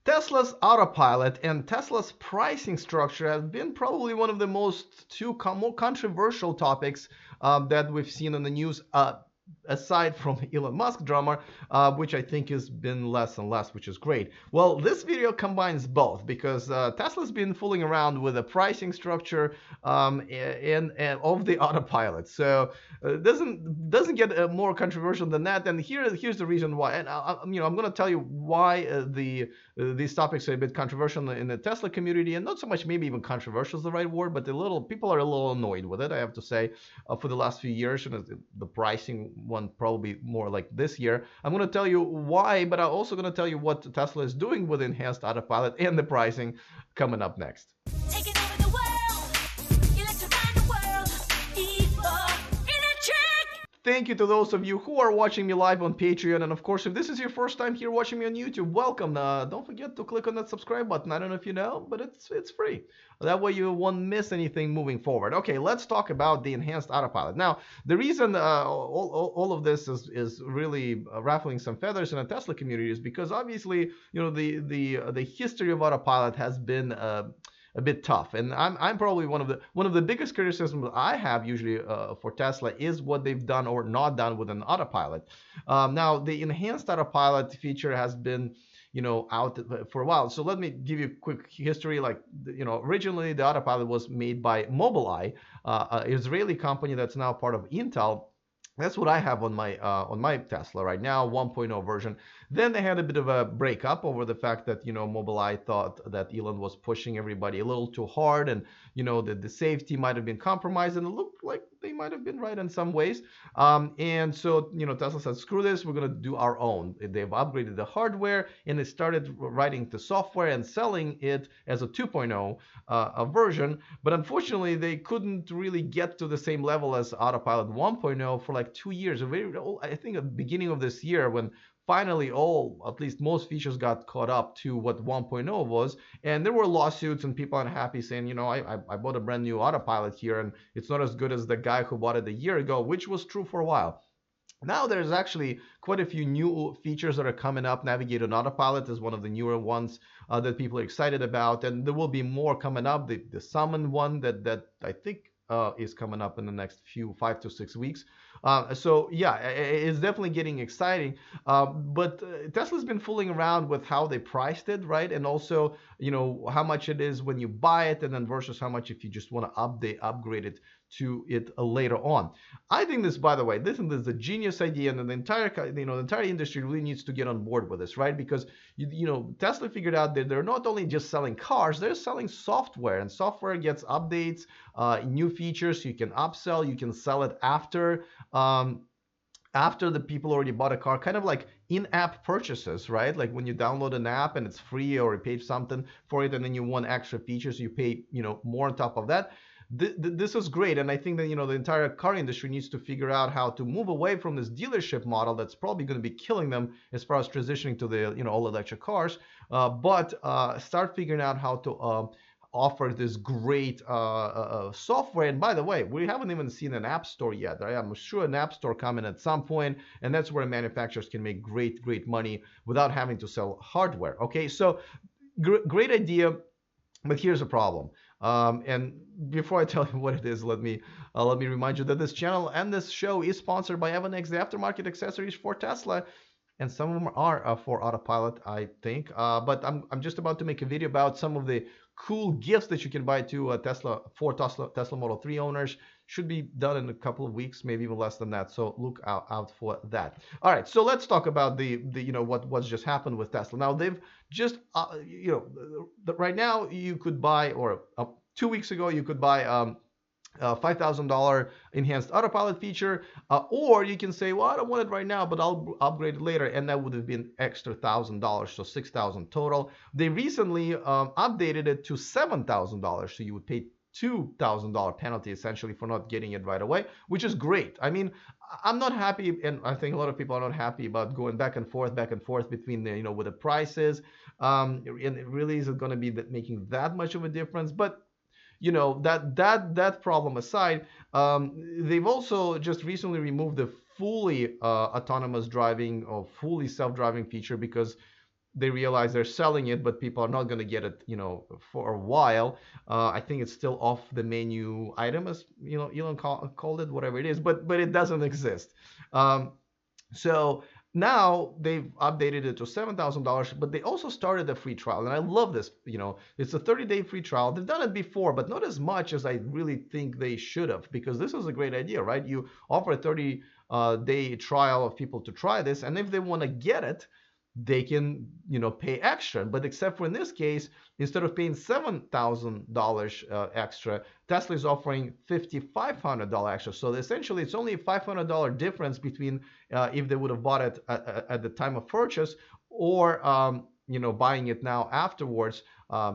Tesla's Autopilot and Tesla's pricing structure have been probably one of the more controversial topics that we've seen in the news, aside from Elon Musk drama, which I think has been less and less, which is great. Well, this video combines both because Tesla's been fooling around with the pricing structure and of the Autopilot. So doesn't get more controversial than that. And here's the reason why. And I'm going to tell you why these topics are a bit controversial in the Tesla community, and not so much maybe even controversial is the right word, but people are a little annoyed with it. I have to say, for the last few years, and the pricing one probably more like this year. I'm going to tell you why, but I'm also going to tell you what Tesla is doing with enhanced Autopilot and the pricing coming up next. Taking over the world, electrifying the world, people in a track. Thank you to those of you who are watching me live on Patreon. And of course, if this is your first time here watching me on YouTube, welcome. Don't forget to click on that subscribe button. I don't know if you know, but it's free. That way you won't miss anything moving forward. Okay, let's talk about the enhanced Autopilot. Now, the reason all of this is really ruffling some feathers in the Tesla community is because obviously, the history of Autopilot has been a bit tough, and I'm probably one of the biggest criticisms I have usually for Tesla is what they've done or not done with an Autopilot. Now the enhanced Autopilot feature has been out for a while. So let me give you a quick history. Like, originally the Autopilot was made by Mobileye, an Israeli company that's now part of Intel. That's what I have on my Tesla right now, 1.0 version. Then they had a bit of a breakup over the fact that Mobileye thought that Elon was pushing everybody a little too hard, and the safety might have been compromised, and it looked like they might have been right in some ways. And so Tesla said, screw this, we're gonna do our own. They've upgraded the hardware, and they started writing the software and selling it as a 2.0 version. But unfortunately, they couldn't really get to the same level as Autopilot 1.0 for like 2 years. I think at the beginning of this year, when finally at least most features got caught up to what 1.0 was, and there were lawsuits and people unhappy saying, I bought a brand new Autopilot here and it's not as good as the guy who bought it a year ago, which was true for a while. Now there's actually quite a few new features that are coming up. Navigate on Autopilot is one of the newer ones that people are excited about, and there will be more coming up. The Summon one that I think is coming up in the next 5 to 6 weeks. So yeah, it's definitely getting exciting. But Tesla's been fooling around with how they priced it, right? And also, how much it is when you buy it, and then versus how much if you just want to upgrade it to it later on. I think this, by the way, this is a genius idea, and the entire industry really needs to get on board with this, right? Because Tesla figured out that they're not only just selling cars, they're selling software, and software gets updates, new features. You can upsell, you can sell it after the people already bought a car, kind of like in-app purchases, right? Like when you download an app and it's free, or you pay something for it and then you want extra features, you pay more on top of that. This is great, and I think that the entire car industry needs to figure out how to move away from this dealership model that's probably going to be killing them as far as transitioning to the all electric cars, but start figuring out how to offer this great software. And by the way, we haven't even seen an app store yet. I'm sure an app store coming at some point, and that's where manufacturers can make great money without having to sell hardware. Okay, so great idea, but here's a problem. And before I tell you what it is, let me remind you that this channel and this show is sponsored by Evanex, the aftermarket accessories for Tesla. And some of them are for Autopilot, I think. But I'm just about to make a video about some of the cool gifts that you can buy to Tesla Model 3 owners. Should be done in a couple of weeks, maybe even less than that. So look out for that. All right, so let's talk about the what's just happened with Tesla. Now they've just right now you could buy, or 2 weeks ago you could buy $5,000 enhanced Autopilot feature, or you can say, well, I don't want it right now, but I'll upgrade it later, and that would have been extra $1,000, so $6,000 total. They recently updated it to $7,000, so you would pay $2,000 penalty essentially for not getting it right away, which is great. I mean, I'm not happy, and I think a lot of people are not happy about going back and forth between the with the prices, and it really isn't going to be making that much of a difference. But that problem aside, they've also just recently removed the fully autonomous driving or fully self-driving feature, because they realize they're selling it, but people are not going to get it, for a while. I think it's still off the menu item, as Elon called it, whatever it is, but it doesn't exist. Um, so now they've updated it to $7,000, but they also started a free trial, and I love this. It's a 30-day free trial. They've done it before, but not as much as I really think they should have, because this is a great idea, right? You offer a 30-day trial of people to try this, and if they want to get it, they can pay extra. But except for in this case, instead of paying $7,000 extra, Tesla is offering $5,500 extra. So essentially it's only a $500 difference between if they would have bought it at the time of purchase, or buying it now afterwards.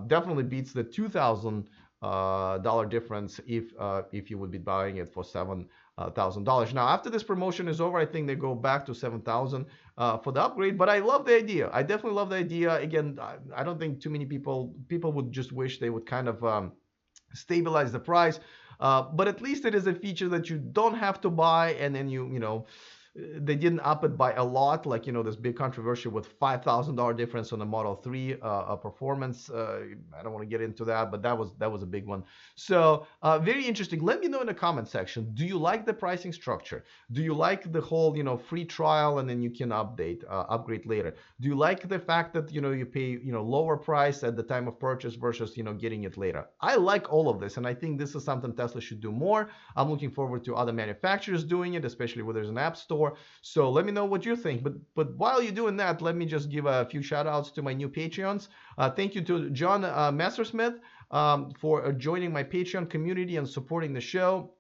Definitely beats the $2,000 difference if you would be buying it for $7,000. Now, after this promotion is over, I think they go back to 7,000 for the upgrade. But I love the idea. I definitely love the idea. Again, I don't think too many people would just wish they would kind of stabilize the price. But at least it is a feature that you don't have to buy, and then they didn't up it by a lot, like this big controversy with $5,000 difference on the Model 3 performance. I don't want to get into that, but that was a big one. So very interesting. Let me know in the comment section. Do you like the pricing structure? Do you like the whole free trial and then you can upgrade later? Do you like the fact that you pay lower price at the time of purchase versus getting it later? I like all of this, and I think this is something Tesla should do more. I'm looking forward to other manufacturers doing it, especially where there's an app store. So let me know what you think. But while you're doing that, let me just give a few shout outs to my new Patreons. Thank you to John Messersmith for joining my Patreon community and supporting the show.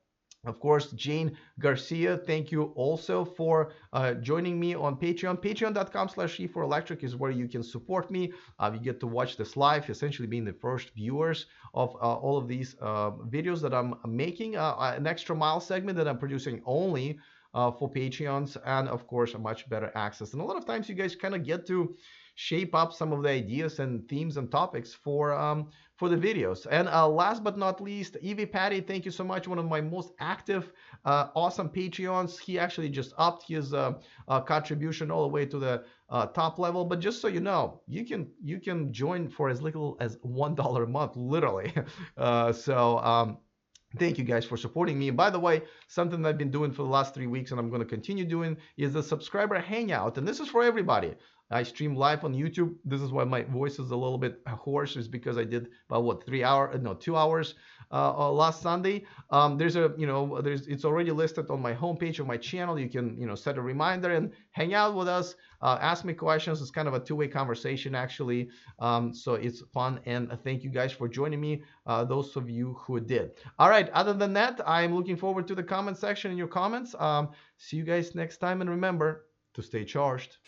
Of course, Jane Garcia, thank you also for joining me on Patreon. Patreon.com/E4Electric is where you can support me. You get to watch this live, essentially being the first viewers of all of these videos that I'm making. An extra mile segment that I'm producing only for Patreons, and of course a much better access. And a lot of times you guys kind of get to shape up some of the ideas and themes and topics for the videos. And last but not least, Evie Patty, thank you so much. One of my most active, awesome Patreons. He actually just upped his contribution all the way to the top level. But just so you know, you can join for as little as $1 a month, literally. Thank you guys for supporting me. And by the way, something that I've been doing for the last 3 weeks and I'm going to continue doing is the subscriber hangout. And this is for everybody. I stream live on YouTube. This is why my voice is a little bit hoarse, is because I did about 2 hours last Sunday. It's already listed on my homepage of my channel. You can set a reminder and hang out with us. Ask me questions. It's kind of a two-way conversation, actually. So it's fun. And thank you guys for joining me, those of you who did. All right. Other than that, I'm looking forward to the comment section and your comments. See you guys next time. And remember to stay charged.